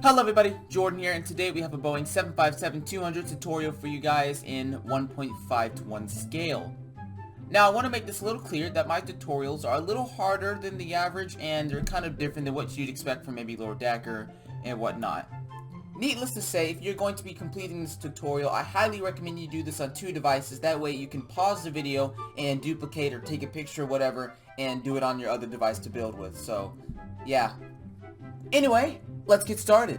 Hello everybody, Jordan here, and today we have a Boeing 757-200 tutorial for you guys in 1.5 to 1 scale. Now I want to make this a little clear that my tutorials are a little harder than the average, and they're kind of different than what you'd expect from maybe lower decker and whatnot. Needless to say, if you're going to be completing this tutorial, I highly recommend you do this on 2 devices. That way you can pause the video and duplicate or take a picture or whatever and do it on your other device to build with. So yeah. Anyway, let's get started.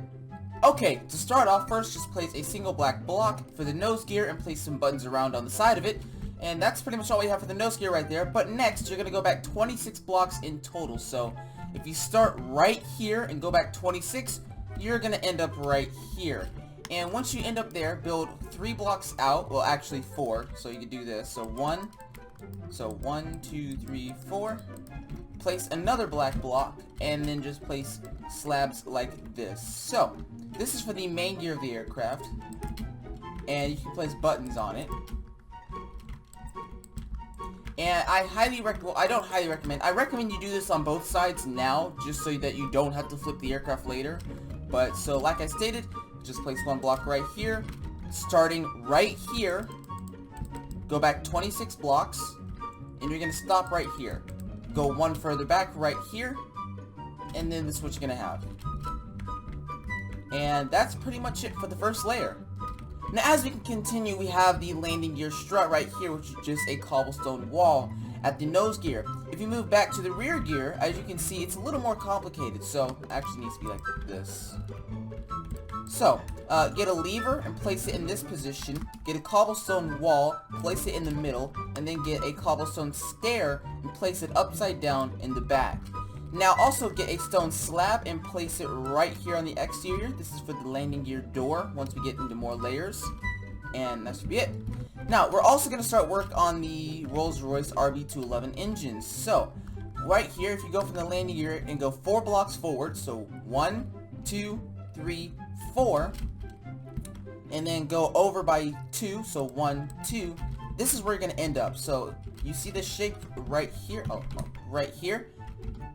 Okay, to start off, first just place a single black block for the nose gear and place some buttons around on the side of it. And that's pretty much all we have for the nose gear right there. But next, you're going to go back 26 blocks in total. So if you start right here and go back 26, you're going to end up right here. And once you end up there, build 3 blocks out. Well, actually 4. So you can do this. So 1, 2, 3, 4. Place another black block, and then just place slabs like this. So this is for the main gear of the aircraft, and you can place buttons on it. And I recommend you do this on both sides now, just so that you don't have to flip the aircraft later. But so like I stated, just place 1 block right here, starting right here, go back 26 blocks, and you're going to stop right here. Go 1 further back right here, and then this is what you're going to have. And that's pretty much it for the first layer. Now as we can continue, we have the landing gear strut right here, which is just a cobblestone wall at the nose gear. If you move back to the rear gear, as you can see, it's a little more complicated, so it actually needs to be like this. So, get a lever and place it in this position, get a cobblestone wall, place it in the middle, and then get a cobblestone stair and place it upside down in the back. Now also get a stone slab and place it right here on the exterior. This is for the landing gear door once we get into more layers. And that should be it. Now, we're also going to start work on the Rolls-Royce RB211 engines. So, right here, if you go from the landing gear and go 4 blocks forward, so 1, 2, 3, 4, and then go over by 2, so 1, 2, this is where you're going to end up. So you see the shape right here, right here,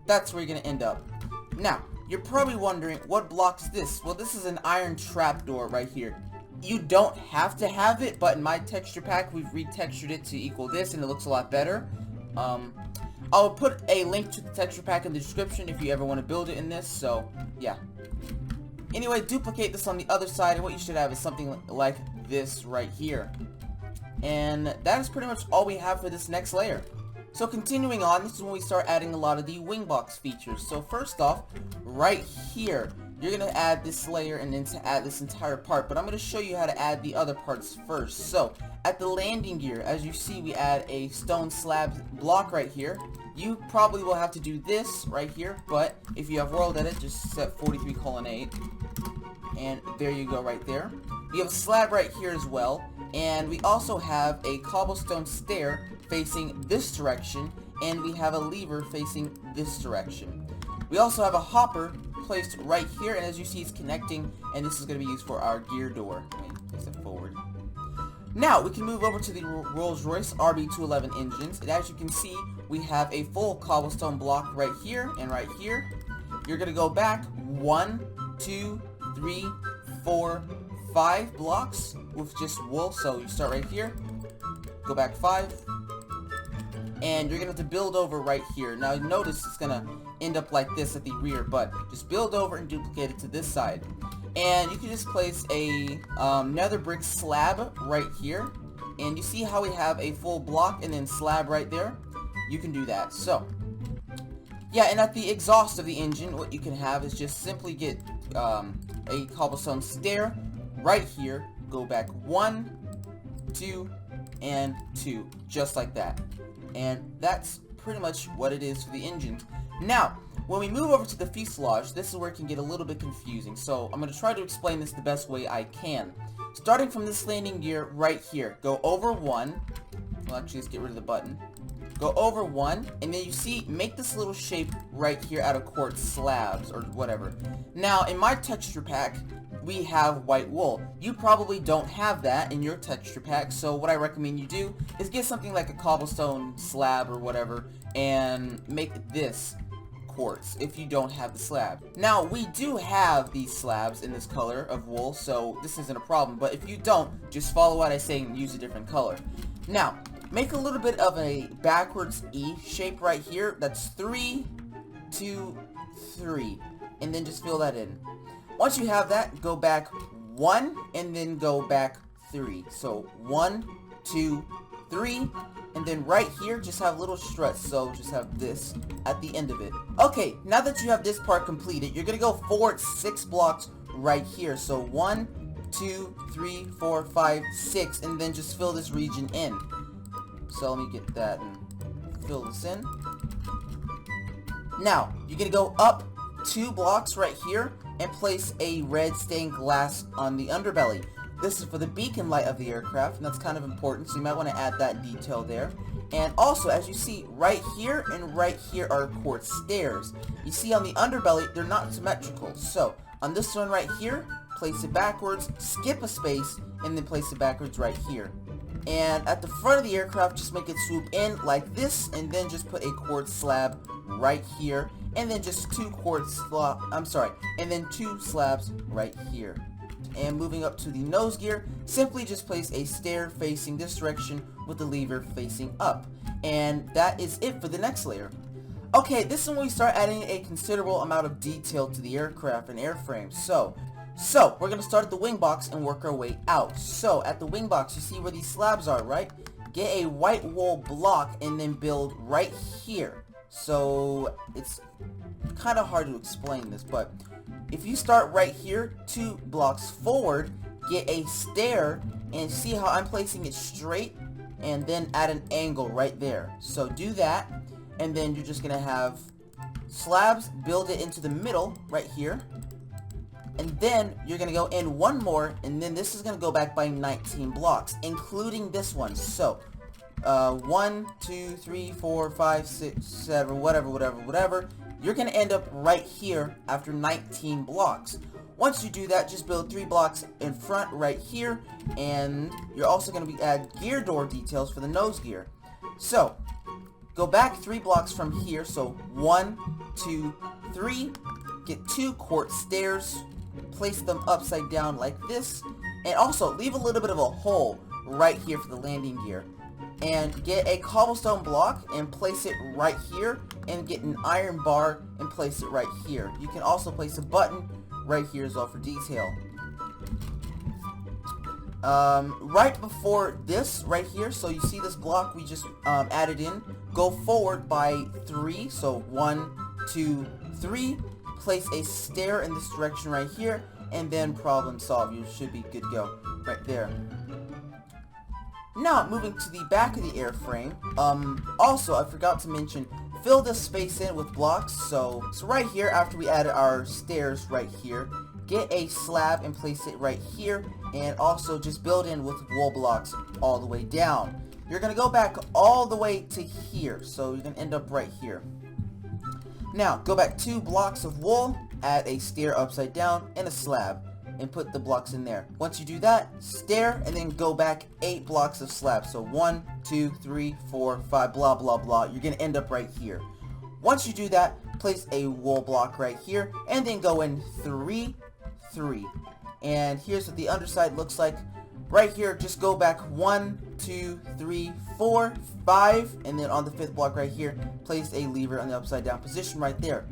that's where you're going to end up. Now, you're probably wondering, what blocks this? Well, this is an iron trapdoor right here. You don't have to have it, but in my texture pack, we've retextured it to equal this, and it looks a lot better. I'll put a link to the texture pack in the description if you ever want to build it in this, so yeah. Anyway, duplicate this on the other side, and what you should have is something like this right here. And that is pretty much all we have for this next layer. So continuing on, this is when we start adding a lot of the wing box features. So first off, right here, you're going to add this layer and then to add this entire part, but I'm going to show you how to add the other parts first. So at the landing gear, as you see, we add a stone slab block right here. You probably will have to do this right here, but if you have world edit, just set 43:8, and there you go right there. We have a slab right here as well, and we also have a cobblestone stair facing this direction, and we have a lever facing this direction. We also have a hopper placed right here, and as you see, it's connecting, and this is going to be used for our gear door. Let me place it forward. Now, we can move over to the Rolls-Royce RB211 engines, and as you can see, we have a full cobblestone block right here and right here. You're going to go back 1, 2, 3, 4, 5 blocks with just wool, so you start right here, go back 5, and you're going to have to build over right here. Now, notice it's going to end up like this at the rear, but just build over and duplicate it to this side. And you can just place a nether brick slab right here, and you see how we have a full block and then slab right there? You can do that. So yeah, and at the exhaust of the engine, what you can have is just simply get a cobblestone stair right here, go back 1, 2, and 2, just like that. And that's pretty much what it is for the engine. Now, when we move over to the fuselage, this is where it can get a little bit confusing, so I'm going to try to explain this the best way I can. Starting from this landing gear right here, go over 1, well actually let's get rid of the button, go over 1, and then you see, make this little shape right here out of quartz slabs, or whatever. Now, in my texture pack, we have white wool. You probably don't have that in your texture pack, so what I recommend you do is get something like a cobblestone slab or whatever, and make this quartz if you don't have the slab. Now, we do have these slabs in this color of wool, so this isn't a problem, but if you don't, just follow what I say and use a different color. Now, make a little bit of a backwards E shape right here. That's 3, 2, 3, and then just fill that in. Once you have that, go back 1 and then go back 3. So 1, 2, 3, and then right here just have little struts, so just have this at the end of it. Okay, now that you have this part completed, you're gonna go forward 6 blocks right here. So 1, 2, 3, 4, 5, 6, and then just fill this region in. So let me get that and fill this in. Now, you're gonna go up 2 blocks right here and place a red stained glass on the underbelly. This is for the beacon light of the aircraft, and that's kind of important, so you might want to add that detail there. And also, as you see, right here and right here are quartz stairs. You see on the underbelly, they're not symmetrical. So, on this one right here, place it backwards, skip a space, and then place it backwards right here. And at the front of the aircraft, just make it swoop in like this, and then just put a quartz slab right here, and then just 2 slabs right here. And moving up to the nose gear, simply just place a stair facing this direction with the lever facing up. And that is it for the next layer. Okay, this is when we start adding a considerable amount of detail to the aircraft and airframe. So we're going to start at the wing box and work our way out. So at the wing box, you see where these slabs are, right? Get a white wool block and then build right here. So it's kind of hard to explain this, but if you start right here, 2 blocks forward, get a stair, and see how I'm placing it straight, and then add an angle right there. So do that, and then you're just going to have slabs, build it into the middle right here, and then you're going to go in 1 more, and then this is going to go back by 19 blocks, including this one. So 1, 2, 3, 4, 5, 6, 7, whatever. You're going to end up right here after 19 blocks. Once you do that, just build 3 blocks in front right here, and you're also going to add gear door details for the nose gear. So, go back 3 blocks from here, so 1, 2, 3, get 2 quartz stairs, place them upside down like this, and also leave a little bit of a hole right here for the landing gear. And get a cobblestone block and place it right here, and get an iron bar and place it right here. You can also place a button right here as well for detail. Right before this right here, so you see this block we just added in, go forward by 3, so 1, 2, 3, place a stair in this direction right here, and then problem solve. You should be good to go right there. Now, moving to the back of the airframe, also, I forgot to mention, fill this space in with blocks, so right here, after we added our stairs right here, get a slab and place it right here, and also just build in with wool blocks all the way down. You're going to go back all the way to here, so you're going to end up right here. Now, go back 2 blocks of wool, add a stair upside down, and a slab, and put the blocks in there. Once you do that, stair, and then go back 8 blocks of slab. So 1, 2, 3, 4, 5, blah, blah, blah. You're going to end up right here. Once you do that, place a wool block right here, and then go in 3, 3. And here's what the underside looks like. Right here, just go back 1, 2, 3, 4, 5, and then on the 5th block right here, place a lever on the upside down position right there.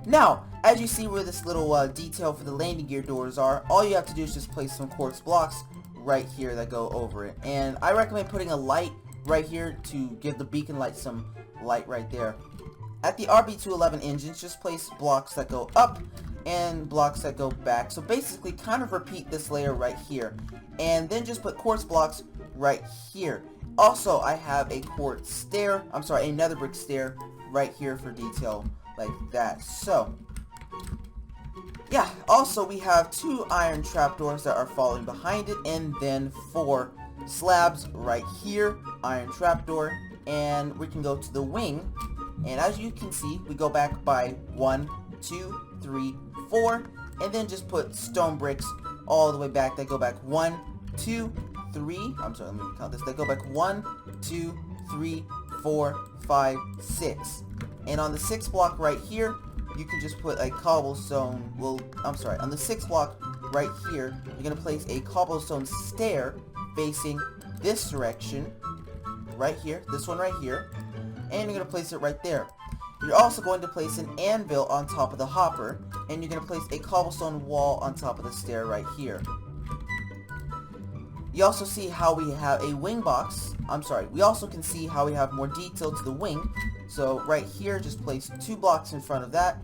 Now, as you see where this little detail for the landing gear doors are, all you have to do is just place some quartz blocks right here that go over it. And I recommend putting a light right here to give the beacon light some light right there. At the RB211 engines, just place blocks that go up and blocks that go back. So basically, kind of repeat this layer right here. And then just put quartz blocks right here. Also, I have a quartz stair, a nether brick stair right here for detail like that. So, yeah, also we have 2 iron trapdoors that are falling behind it, and then 4 slabs right here, iron trapdoor, and we can go to the wing, and as you can see, we go back by 1, 2, 3, 4, and then just put stone bricks all the way back. They go back 1, 2, 3, let me count this, they go back 1, 2, 3, 4, 5, 6. And on the 6th block right here, you can just put a cobblestone, on the 6th block right here, you're going to place a cobblestone stair facing this direction, right here, this one right here, and you're going to place it right there. You're also going to place an anvil on top of the hopper, and you're going to place a cobblestone wall on top of the stair right here. You also see how we have a wing box. We also can see how we have more detail to the wing. So right here, just place 2 blocks in front of that.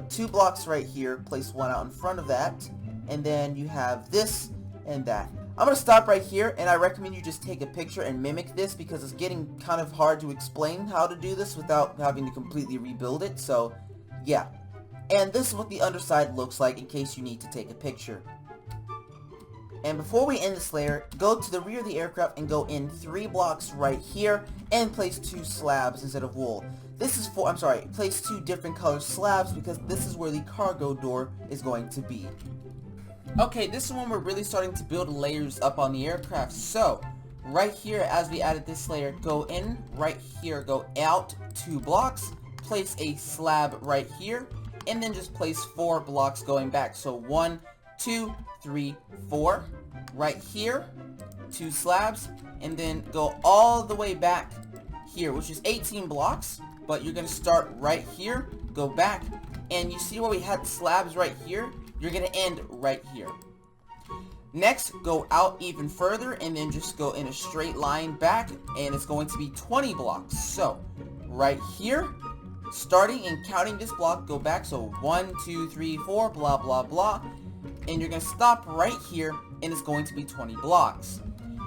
2 blocks right here, place 1 out in front of that. And then you have this and that. I'm going to stop right here, and I recommend you just take a picture and mimic this because it's getting kind of hard to explain how to do this without having to completely rebuild it. So yeah. And this is what the underside looks like in case you need to take a picture. And before we end this layer, go to the rear of the aircraft and go in 3 blocks right here and place 2 slabs instead of wool. This is for, place 2 different color slabs because this is where the cargo door is going to be. Okay, this is when we're really starting to build layers up on the aircraft. So, right here as we added this layer, go in, right here, go out 2 blocks, place a slab right here, and then just place 4 blocks going back. So 1, 2, 3, 4, right here, 2 slabs, and then go all the way back here, which is 18 blocks, but you're going to start right here, go back, and you see where we had slabs right here? You're going to end right here. Next, go out even further, and then just go in a straight line back, and it's going to be 20 blocks. So, right here, starting and counting this block, go back, so 1, 2, 3, 4, blah, blah, blah, and you're going to stop right here, and it's going to be 20 blocks.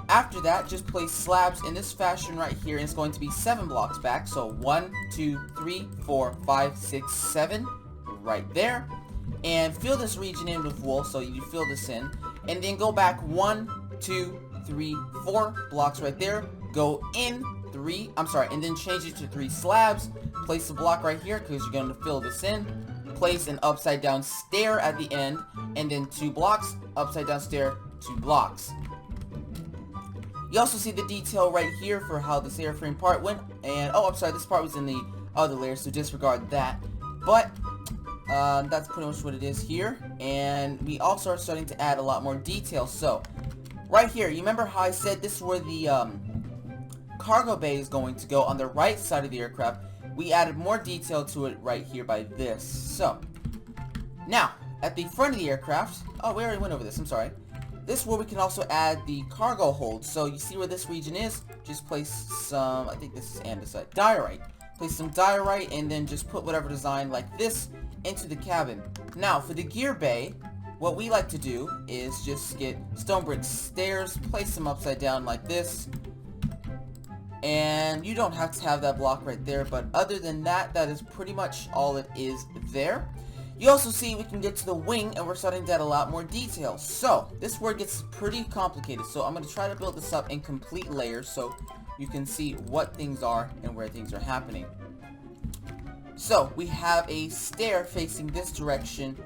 After that, just place slabs in this fashion right here, and it's going to be 7 blocks back. So 1, 2, 3, 4, 5, 6, 7, right there. And fill this region in with wool, so you fill this in. And then go back 1, 2, 3, 4 blocks right there. Go in 3, and then change it to 3 slabs. Place a block right here, because you're going to fill this in. Place an upside down stair at the end, and then 2 blocks, upside down stair, 2 blocks. You also see the detail right here for how this airframe part went, and this part was in the other layer, so disregard that. But that's pretty much what it is here, and we also are starting to add a lot more detail. So right here, you remember how I said this is where the cargo bay is going to go on the right side of the aircraft? We added more detail to it right here by this. So, now, at the front of the aircraft, we already went over this, this is where we can also add the cargo hold. So, you see where this region is? Just place some, I think this is andesite, diorite. Place some diorite and then just put whatever design like this into the cabin. Now, for the gear bay, what we like to do is just get stone brick stairs, place them upside down like this. And you don't have to have that block right there, but other than that, that is pretty much all it is there. You also see we can get to the wing, and we're starting to add a lot more detail. So, this is where it gets pretty complicated. So, I'm going to try to build this up in complete layers so you can see what things are and where things are happening. So, we have a stair facing this direction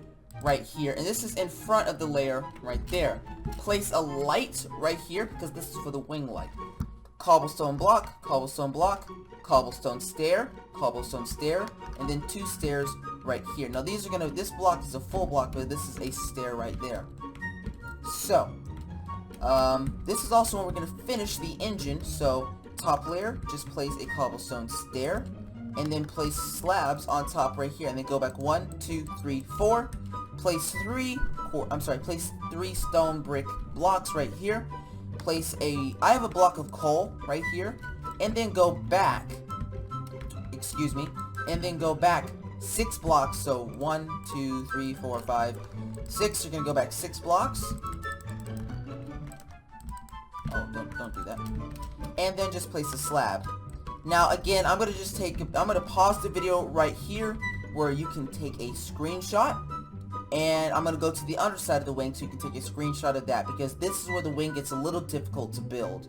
right here, and this is in front of the layer right there. Place a light right here, because this is for the wing light. Cobblestone block, cobblestone block, cobblestone stair, and then 2 stairs right here. Now these are this block is a full block, but this is a stair right there. So, this is also when we're going to finish the engine. So, top layer, just place a cobblestone stair, and then place slabs on top right here, and then go back 1, 2, 3, 4. Place 3 stone brick blocks right here. I have a block of coal right here, and then go back, and then go back 6 blocks, so 1, 2, 3, 4, 5, 6, you're going to go back 6 blocks. Oh, don't do that. And then just place a slab. Now again, I'm going to pause the video right here where you can take a screenshot. And I'm going to go to the underside of the wing so you can take a screenshot of that, because this is where the wing gets a little difficult to build.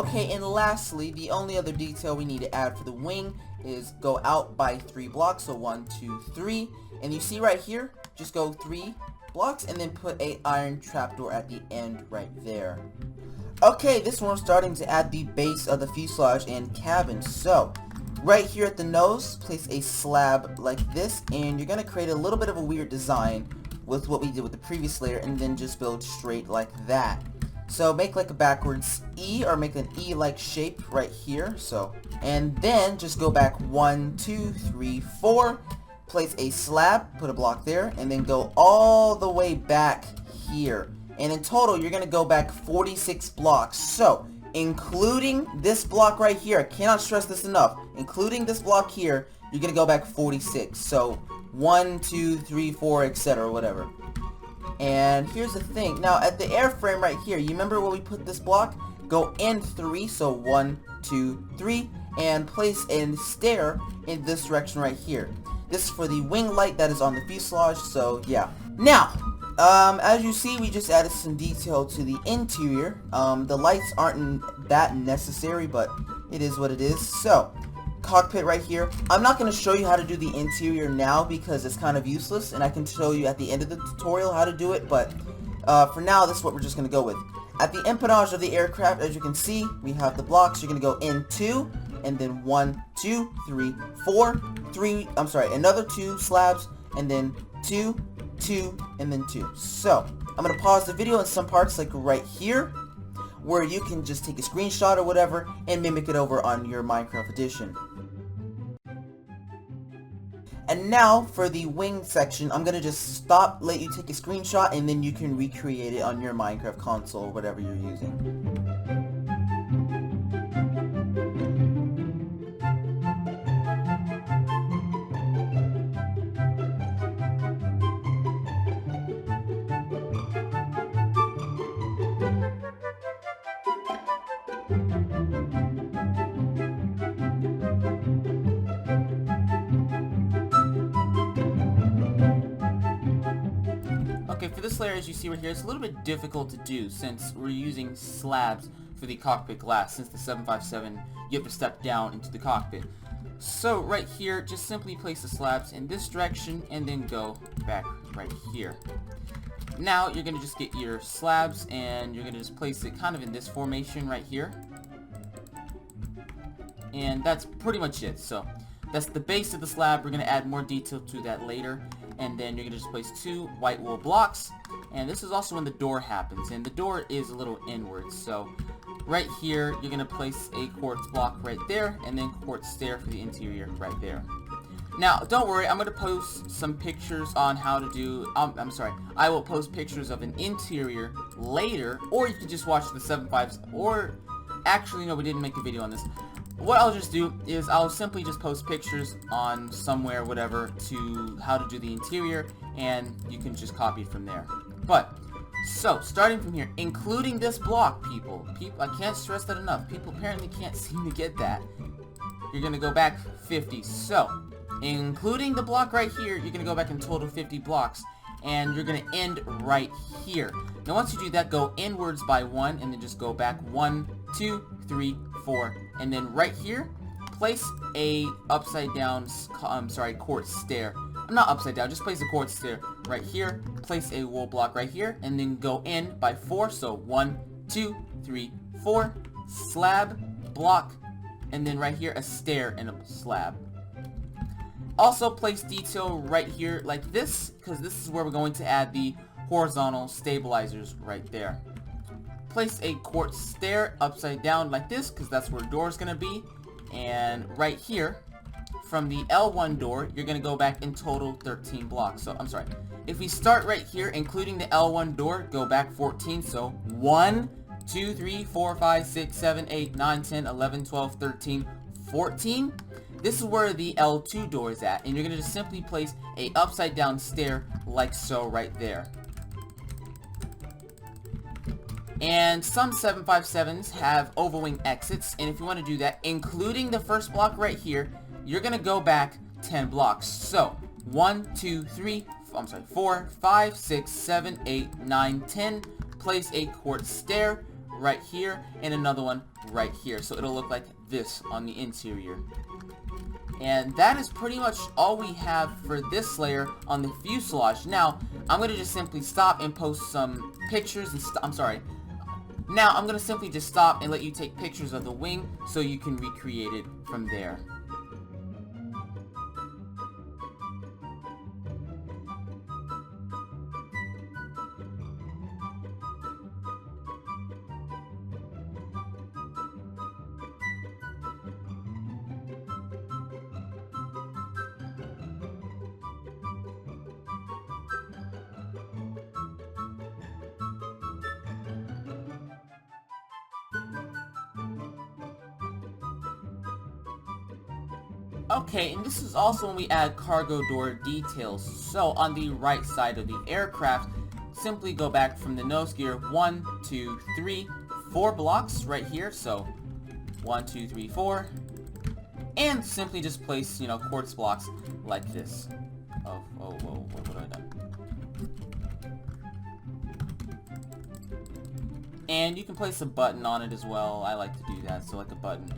Okay, and lastly, the only other detail we need to add for the wing is go out by 3 blocks, so 1, 2, 3, and you see right here, just go 3 blocks and then put a iron trapdoor at the end right there. Okay, this one we're starting to add the base of the fuselage and cabin. So right here at the nose, place a slab like this, and you're gonna create a little bit of a weird design with what we did with the previous layer, and then just build straight like that. So make like a backwards E, or make an E-like shape right here. So, and then just go back 1, 2, 3, 4, place a slab, put a block there, and then go all the way back here. And in total, you're going to go back 46 blocks. So, including this block right here, I cannot stress this enough, including this block here, you're going to go back 46. So, 1, 2, 3, 4, etc., whatever. And here's the thing. Now, at the airframe right here, you remember where we put this block? Go in 3, so 1, 2, 3, and place a stair in this direction right here. This is for the wing light that is on the fuselage, so yeah. Now, as you see, we just added some detail to the interior. The lights aren't that necessary, but it is what it is. So, cockpit right here. I'm not going to show you how to do the interior now because it's kind of useless, and I can show you at the end of the tutorial how to do it, but for now, this is what we're just going to go with. At the empennage of the aircraft, as you can see, we have the blocks. You're going to go in 2, and then 1, 2, 3, 4, 3, another 2 slabs, and then 2, 2, and then 2. So, I'm going to pause the video in some parts, like right here, where you can just take a screenshot or whatever, and mimic it over on your Minecraft edition. And now, for the wing section, I'm going to just stop, let you take a screenshot, and then you can recreate it on your Minecraft console or whatever you're using. Okay, for this layer, as you see right here, it's a little bit difficult to do since we're using slabs for the cockpit glass. Since the 757, you have to step down into the cockpit. So right here, just simply place the slabs in this direction and then go back right here. Now you're going to just get your slabs and you're going to just place it kind of in this formation right here. And that's pretty much it. So that's the base of the slab. We're going to add more detail to that later. And then you're going to just place 2 white wool blocks. And this is also when the door happens. And the door is a little inwards. So right here, you're going to place a quartz block right there. And then quartz stair for the interior right there. Now, don't worry. I'm going to post some pictures on how to do... I will post pictures of an interior later. Or you can just watch the 7.5s. Or... Actually, no, we didn't make a video on this. What I'll just do is I'll simply just post pictures on somewhere, whatever, to how to do the interior, and you can just copy it from there. But, so, starting from here, including this block, people, I can't stress that enough. People apparently can't seem to get that. You're going to go back 50. So, including the block right here, you're going to go back in total 50 blocks, and you're going to end right here. Now, once you do that, go inwards by 1, and then just go back 1, 2, 3, 4, and then right here, place a upside down, quartz stair. Not upside down, just place a quartz stair right here, place a wool block right here, and then go in by 4, so 1, 2, 3, 4, slab, block, and then right here, a stair and a slab. Also, place detail right here like this, because this is where we're going to add the horizontal stabilizers right there. Place a quartz stair upside down like this, because that's where the door is going to be. And right here, from the L1 door, you're going to go back in total 13 blocks. So, if we start right here, including the L1 door, go back 14. So, 1, 2, 3, 4, 5, 6, 7, 8, 9, 10, 11, 12, 13, 14. This is where the L2 door is at. And you're going to just simply place a upside down stair like so right there. And some 757s have overwing exits, and if you want to do that, including the first block right here, you're going to go back 10 blocks. So, 1, 2, 3, 4, 5, 6, 7, 8, 9, 10, place a quartz stair right here, and another one right here. So it'll look like this on the interior. And that is pretty much all we have for this layer on the fuselage. Now, I'm going to just simply stop and post some pictures and Now, I'm going to simply just stop and let you take pictures of the wing so you can recreate it from there. Okay, and this is also when we add cargo door details. So on the right side of the aircraft, simply go back from the nose gear 1, 2, 3, 4 blocks right here. So 1, 2, 3, 4, and simply just place, you know, quartz blocks like this. What have I done? And you can place a button on it as well. I like to do that, so like a button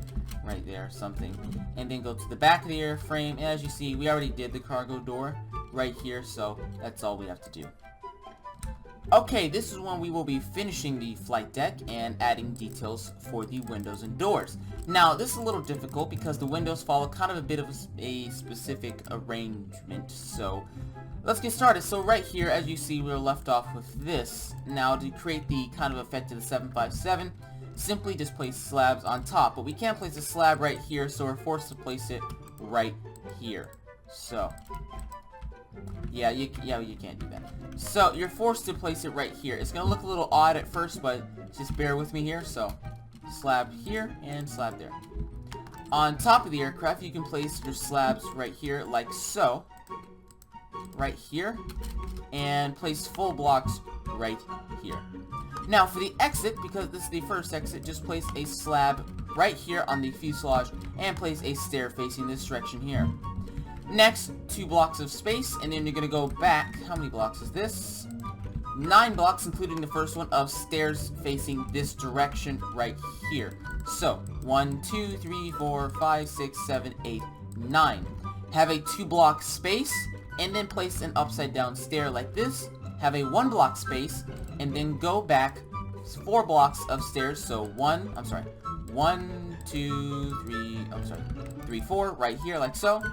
right there, something. And then go to the back of the airframe, and as you see, we already did the cargo door right here, so that's all we have to do. Okay, this is when we will be finishing the flight deck and adding details for the windows and doors. Now, this is a little difficult because the windows follow kind of a bit of a specific arrangement, so let's get started. So right here, as you see, we're left off with this. Now, to create the kind of effect of the 757, simply just place slabs on top. But we can't place a slab right here, so we're forced to place it right here. So, yeah, you can't do that. So, you're forced to place it right here. It's going to look a little odd at first, but just bear with me here. So, slab here and slab there. On top of the aircraft, you can place your slabs right here, like so. Right here. And place full blocks right here. Now, for the exit, because this is the first exit, just place a slab right here on the fuselage and place a stair facing this direction here. Next, 2 blocks of space, and then you're going to go back. How many blocks is this? 9 blocks, including the first one, of stairs facing this direction right here. So, 1, 2, 3, 4, 5, 6, 7, 8, 9. Have a 2-block space, and then place an upside down stair like this. Have a 1-block space, and then go back 4 blocks of stairs. So 1, 2, 3, 4, right here, like so.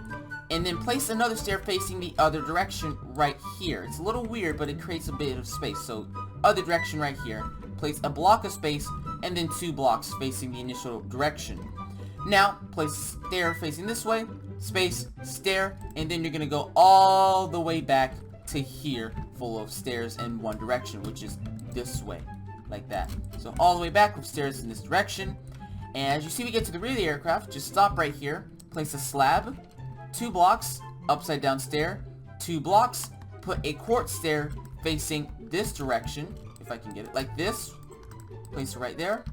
And then place another stair facing the other direction right here. It's a little weird, but it creates a bit of space. So other direction right here. Place a block of space, and then 2 blocks facing the initial direction. Now, place stair facing this way, space, stair, and then you're going to go all the way back to here, full of stairs in one direction, which is this way, like that. So all the way back with stairs in this direction. And as you see, we get to the rear of the aircraft. Just stop right here, place a slab, 2 blocks, upside down stair, 2 blocks, put a quartz stair facing this direction, if I can get it, like this. Place it right there.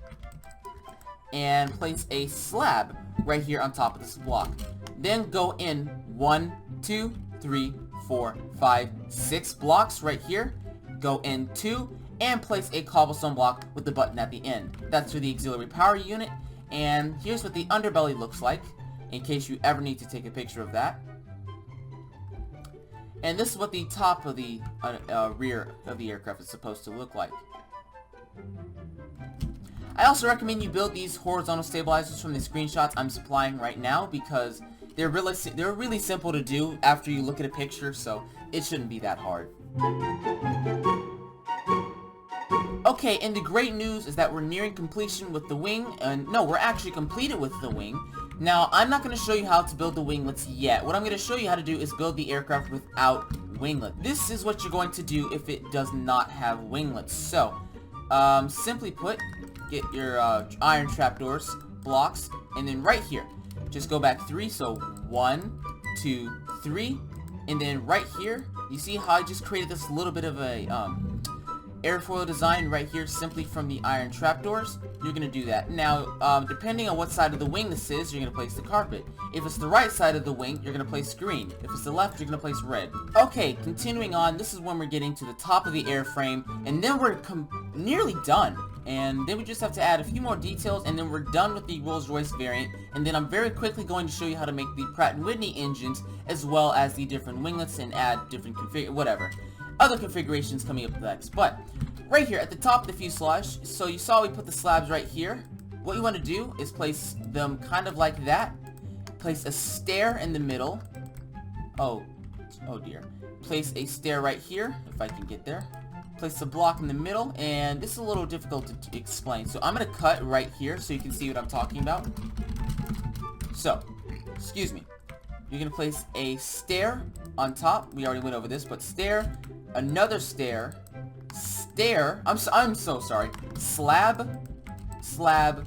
And place a slab right here on top of this block. Then go in 1, 2, 3, 4, 5, 6 blocks right here. Go in 2 and place a cobblestone block with the button at the end. That's for the auxiliary power unit. And here's what the underbelly looks like, in case you ever need to take a picture of that. And this is what the top of the rear of the aircraft is supposed to look like. I also recommend you build these horizontal stabilizers from the screenshots I'm supplying right now, because they're really simple to do after you look at a picture, so it shouldn't be that hard. Okay, and the great news is that we're nearing completion with the wing, and no, we're actually completed with the wing. Now, I'm not going to show you how to build the winglets yet. What I'm going to show you how to do is build the aircraft without winglet. This is what you're going to do if it does not have winglets. So, simply put, get your iron trapdoors, blocks, and then right here, just go back 3, so 1, 2, 3, and then right here, you see how I just created this little bit of a airfoil design right here simply from the iron trapdoors? You're going to do that. Now, depending on what side of the wing this is, you're going to place the carpet. If it's the right side of the wing, you're going to place green. If it's the left, you're going to place red. Okay, continuing on, this is when we're getting to the top of the airframe, and then we're nearly done. And then we just have to add a few more details, and then we're done with the Rolls-Royce variant. And then I'm very quickly going to show you how to make the Pratt & Whitney engines, as well as the different winglets, and add different other configurations coming up next. But right here at the top of the fuselage, so you saw we put the slabs right here. What you want to do is place them kind of like that. Place a stair in the middle. Oh dear. Place a stair right here, if I can get there. Place a block in the middle, and this is a little difficult to explain. So I'm going to cut right here so you can see what I'm talking about. So, excuse me. You're going to place a stair on top. We already went over this, but stair, another stair, stair, I'm so sorry. Slab, slab,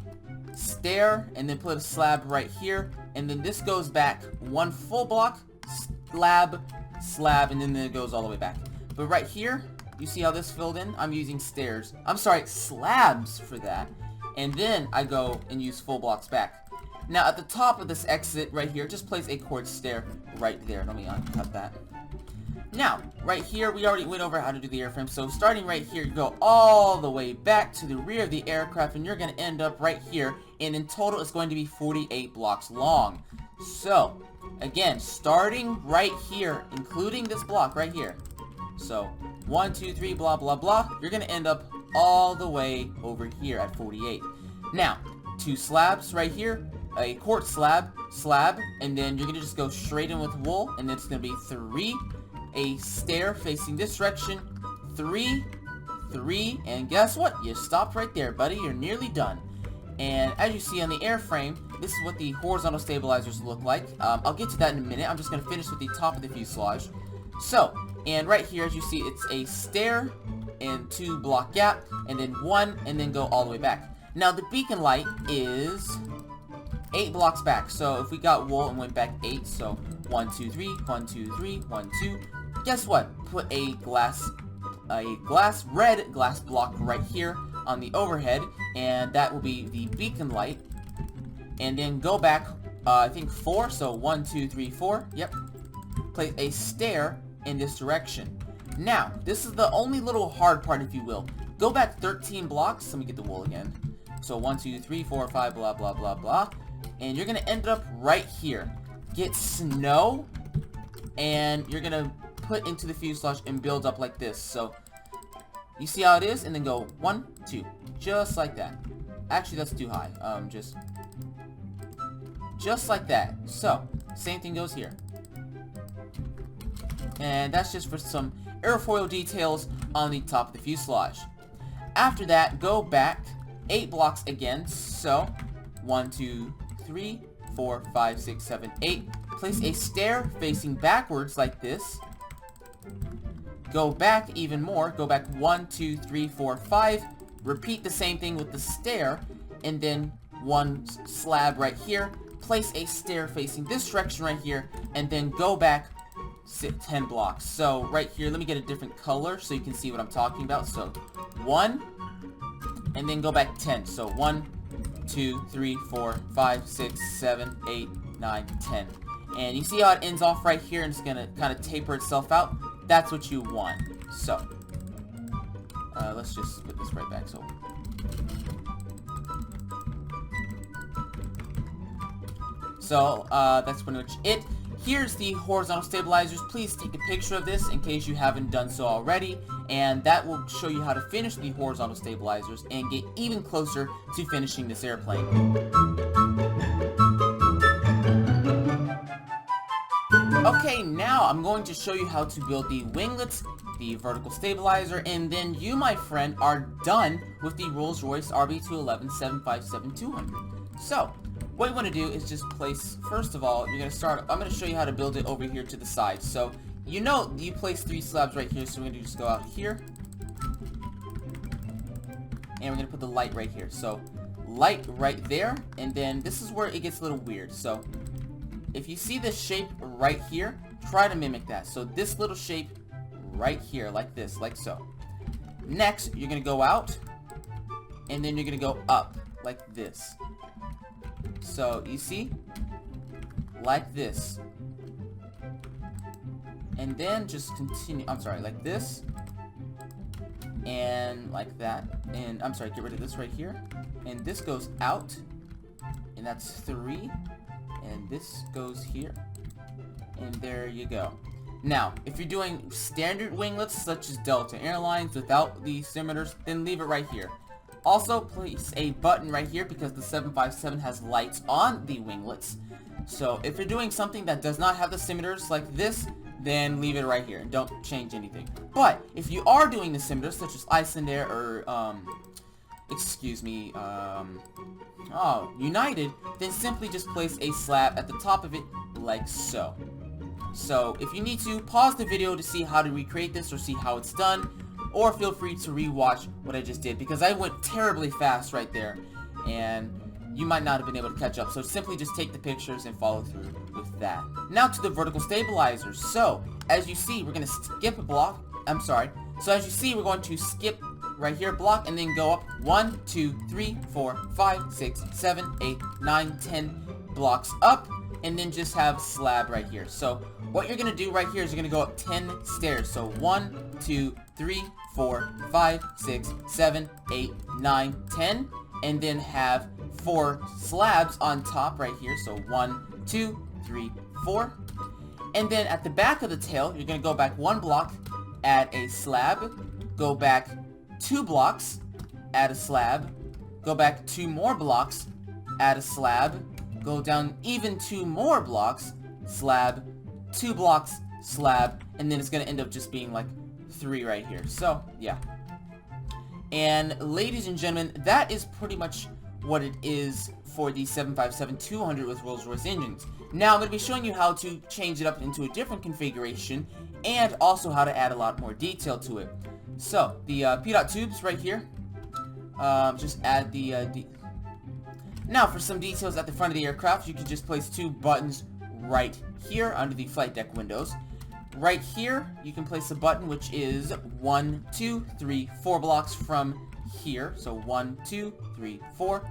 stair, and then put a slab right here. And then this goes back one full block, slab, slab, and then it goes all the way back. But right here, you see how this filled in? I'm using stairs. I'm sorry, slabs for that. And then I go and use full blocks back. Now at the top of this exit right here, just place a quartz stair right there. Let me uncut that. Now, right here, we already went over how to do the airframe. So starting right here, you go all the way back to the rear of the aircraft, and you're going to end up right here. And in total, it's going to be 48 blocks long. So, again, starting right here, including this block right here. So, 1, 2, 3, blah, blah, blah. You're going to end up all the way over here at 48. Now, 2 slabs right here. A quartz slab, and then you're going to just go straight in with wool, and then it's going to be 3. A stair facing this direction, 3, 3, and guess what? You stopped right there, buddy. You're nearly done. And as you see on the airframe, this is what the horizontal stabilizers look like. I'll get to that in a minute. I'm just going to finish with the top of the fuselage. So, and right here, as you see, it's a stair and 2 block gap, and then 1, and then go all the way back. Now, the beacon light is 8 blocks back. So, if we got wool and went back 8, so 1, 2, 3, 1, 2, 3, 1, 2. Guess what? Put a red glass block right here on the overhead, and that will be the beacon light. And then go back, I think 4, so 1, 2, 3, 4, yep. Place a stair in this direction. Now, this is the only little hard part, if you will. Go back 13 blocks, let me get the wool again. So 1, 2, 3, 4, 5, blah, blah, blah, blah. And you're going to end up right here. Get snow, and you're going to put into the fuselage and build up like this. So you see how it is, and then go 1, 2, just like that. Actually, that's too high. Just like that. So same thing goes here, and that's just for some airfoil details on the top of the fuselage. After that, go back 8 blocks again. So 1, 2, 3, 4, 5, 6, 7, 8. Place a stair facing backwards like this. Go back even more. Go back 1, 2, 3, 4, 5. Repeat the same thing with the stair. And then 1 slab right here. Place a stair facing this direction right here. And then go back 10 blocks. So right here, let me get a different color so you can see what I'm talking about. So 1. And then go back 10. So 1, 2, 3, 4, 5, 6, 7, 8, 9, 10. And you see how it ends off right here, and it's going to kind of taper itself out. That's what you want. So, let's just put this right back. So, that's pretty much it. Here's the horizontal stabilizers. Please take a picture of this in case you haven't done so already. And that will show you how to finish the horizontal stabilizers and get even closer to finishing this airplane. Okay, now I'm going to show you how to build the winglets, the vertical stabilizer, and then you, my friend, are done with the Rolls-Royce RB211 757-200. So, what you want to do is just place, first of all, you're going to start, I'm going to show you how to build it over here to the side. So, you know, you place 3 slabs right here, so we're going to just go out here. And we're going to put the light right here. So, light right there, and then this is where it gets a little weird. So, if you see this shape right here, try to mimic that. So this little shape right here, like this, like so. Next, you're going to go out, and then you're going to go up, like this. So, you see? Like this. And then just continue, I'm sorry, like this. and like that. And I'm sorry, get rid of this right here. And this goes out, and that's 3. And this goes here, and there you go. Now, if you're doing standard winglets such as Delta Airlines without the scimitars, then leave it right here. Also, place a button right here because the 757 has lights on the winglets. So if you're doing something that does not have the scimitars like this, then leave it right here and don't change anything. But if you are doing the scimitars such as Icelandair or United, then simply just place a slab at the top of it like so. So if you need to, pause the video to see how to recreate this or see how it's done, or feel free to rewatch what I just did because I went terribly fast right there and you might not have been able to catch up. So simply just take the pictures and follow through with that. Now to the vertical stabilizers. So as you see, we're going to skip a block. So as you see, we're going to skip right here, block, and then go up 1, 2, 3, 4, 5, 6, 7, 8, 9, 10 blocks up, and then just have slab right here. So what you're going to do right here is you're going to go up 10 stairs. So 1, 2, 3, 4, 5, 6, 7, 8, 9, 10, and then have 4 slabs on top right here. So 1, 2, 3, 4. And then at the back of the tail, you're going to go back 1 block, add a slab, go back 2 blocks, add a slab, go back 2 more blocks, add a slab, go down even 2 more blocks, slab, 2 blocks, slab, and then it's going to end up just being like 3 right here. So, yeah. And ladies and gentlemen, that is pretty much what it is for the 757-200 with Rolls-Royce engines. Now, I'm going to be showing you how to change it up into a different configuration and also how to add a lot more detail to it. So, the P-dot tubes right here, just add the Now, for some details at the front of the aircraft, you can just place 2 buttons right here under the flight deck windows. Right here, you can place a button which is 1, 2, 3, 4 blocks from here. So 1, 2, 3, 4.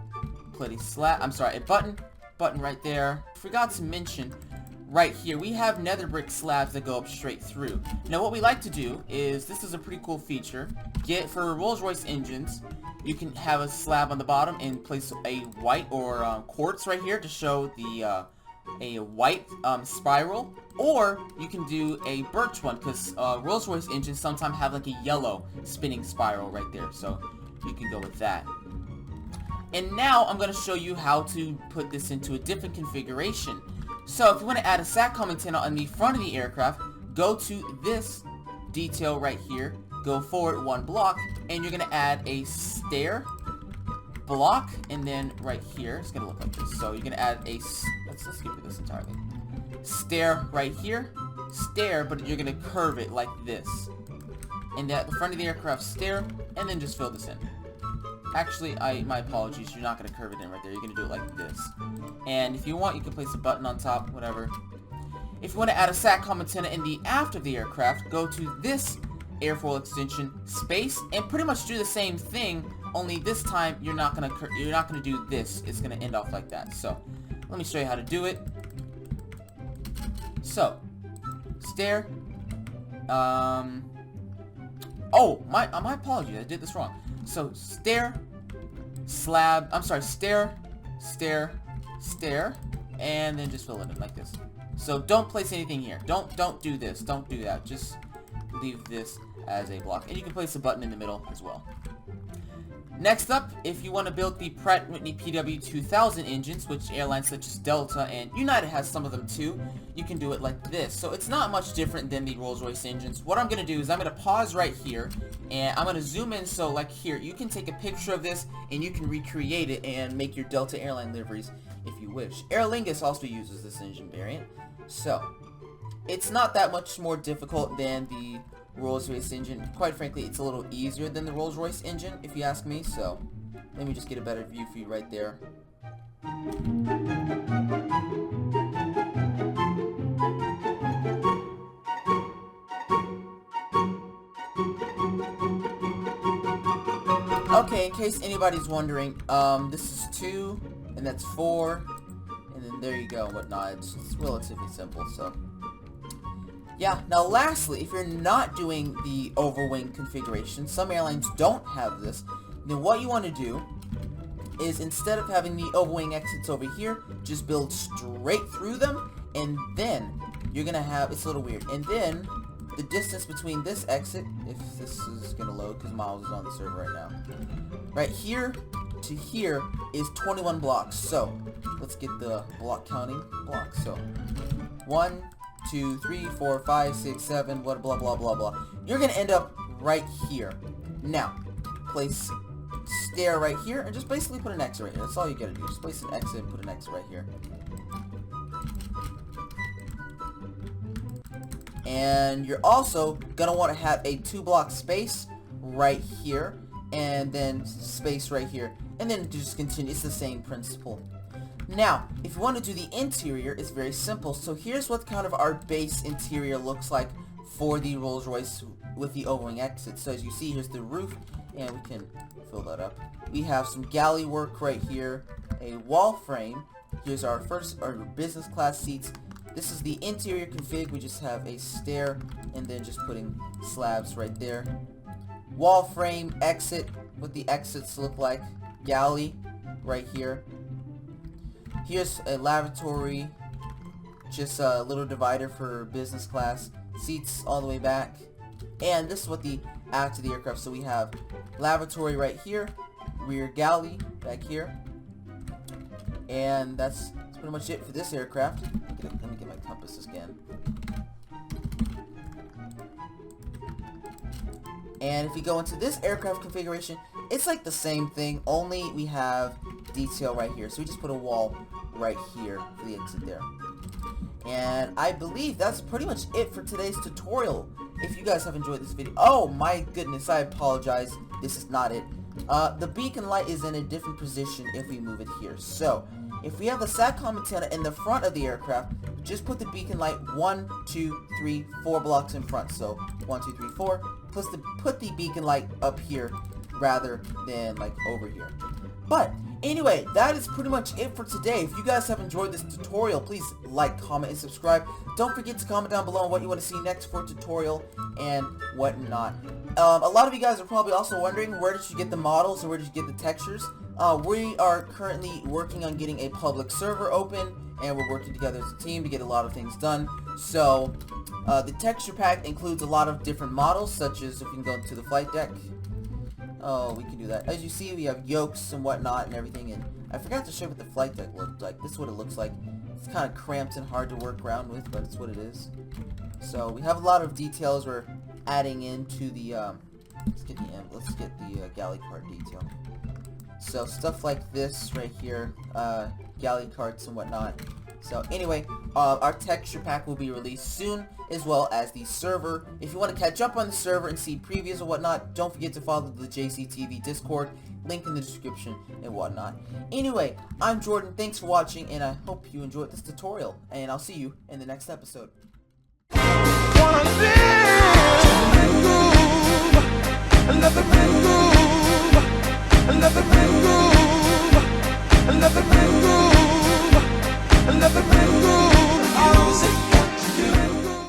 Put a button right there. Forgot to mention, right here, we have nether brick slabs that go up straight through. Now, what we like to do is, this is a pretty cool feature. For Rolls-Royce engines, you can have a slab on the bottom and place a white or quartz right here to show the a white spiral, or you can do a birch one because Rolls-Royce engines sometimes have like a yellow spinning spiral right there, so you can go with that. And now I'm going to show you how to put this into a different configuration. So if you want to add a SATCOM antenna on the front of the aircraft, go to this detail right here, go forward 1 block, and you're going to add a stair block, and then right here, it's going to look like this. So you're going to add a, let's skip this entirely. Stair right here, stair, but you're going to curve it like this. And at the front of the aircraft, stair, and then just fill this in. Actually, my apologies, you're not going to curve it in right there. You're going to do it like this. And if you want, you can place a button on top, whatever. If you want to add a SATCOM antenna in the aft of the aircraft, go to this airfoil extension space and pretty much do the same thing, only this time you're not gonna do this. It's gonna end off like that. So let me show you how to do it. So stair. Oh, my apologies, I did this wrong. So stair, slab. I'm sorry, stair, stair, stair, and then just fill it in like this. So don't place anything here. Don't do this. Don't do that. Just leave this as a block. And you can place a button in the middle as well. Next up, if you want to build the Pratt & Whitney PW2000 engines, which airlines such as Delta and United has some of them too, you can do it like this. So it's not much different than the Rolls-Royce engines. What I'm going to do is I'm going to pause right here, and I'm going to zoom in. So like here, you can take a picture of this, and you can recreate it and make your Delta airline liveries if you wish. Aer Lingus also uses this engine variant. So it's not that much more difficult than the Rolls-Royce engine. Quite frankly, it's a little easier than the Rolls-Royce engine, if you ask me. So let me just get a better view for you right there. Okay, in case anybody's wondering, this is 2, and that's 4, and then there you go and whatnot. It's relatively simple, so Yeah, now lastly, if you're not doing the overwing configuration, some airlines don't have this, then what you want to do is instead of having the overwing exits over here, just build straight through them, and then you're going to have, it's a little weird, and then the distance between this exit, if this is going to load because Miles is on the server right now, right here to here is 21 blocks. So let's get the block counting blocks. So 1, 2, 3, 4, 5, 6, 7, what, blah, blah, blah, blah. You're going to end up right here. Now, place stair right here, and just basically put an exit right here. That's all you got to do. Just place an exit and put an exit right here. And you're also going to want to have a 2-block space right here, and then space right here. And then just continue. It's the same principle. Now, if you want to do the interior, it's very simple. So here's what kind of our base interior looks like for the Rolls-Royce with the overwing exit. So as you see, here's the roof, and we can fill that up. We have some galley work right here, a wall frame. Here's our business class seats. This is the interior config. We just have a stair, and then just putting slabs right there. Wall frame, exit, what the exits look like. Galley right here. Here's a lavatory, just a little divider for business class. Seats all the way back. And this is what the add to the aircraft. So we have lavatory right here, rear galley back here. And that's pretty much it for this aircraft. Let me get my compass again. And if we go into this aircraft configuration, it's like the same thing, only we have detail right here. So we just put a wall right here for the exit there. And I believe that's pretty much it for today's tutorial. If you guys have enjoyed this video, oh my goodness, I apologize, this is not it. The beacon light is in a different position if we move it here. So if we have a SATCOM antenna in the front of the aircraft, just put the beacon light 1, 2, 3, 4 blocks in front. So 1, 2, 3, 4. Put the beacon light up here rather than like over here. But anyway, that is pretty much it for today. If you guys have enjoyed this tutorial, please like, comment, and subscribe. Don't forget to comment down below on what you want to see next for a tutorial and whatnot. A lot of you guys are probably also wondering, where did you get the models and where did you get the textures? We are currently working on getting a public server open, and we're working together as a team to get a lot of things done. So the texture pack includes a lot of different models, such as if you can go to the flight deck. Oh, we can do that. As you see, we have yokes and whatnot and everything, and I forgot to show you what the flight deck looked like. This is what it looks like. It's kind of cramped and hard to work around with, but it's what it is. So we have a lot of details we're adding into the, let's get the galley cart detail. So stuff like this right here, galley carts and whatnot. So anyway, our texture pack will be released soon, as well as the server. If you want to catch up on the server and see previews and whatnot, don't forget to follow the JCTV Discord, link in the description and whatnot. Anyway, I'm Jordan, thanks for watching, and I hope you enjoyed this tutorial, and I'll see you in the next episode. Wanna live, let the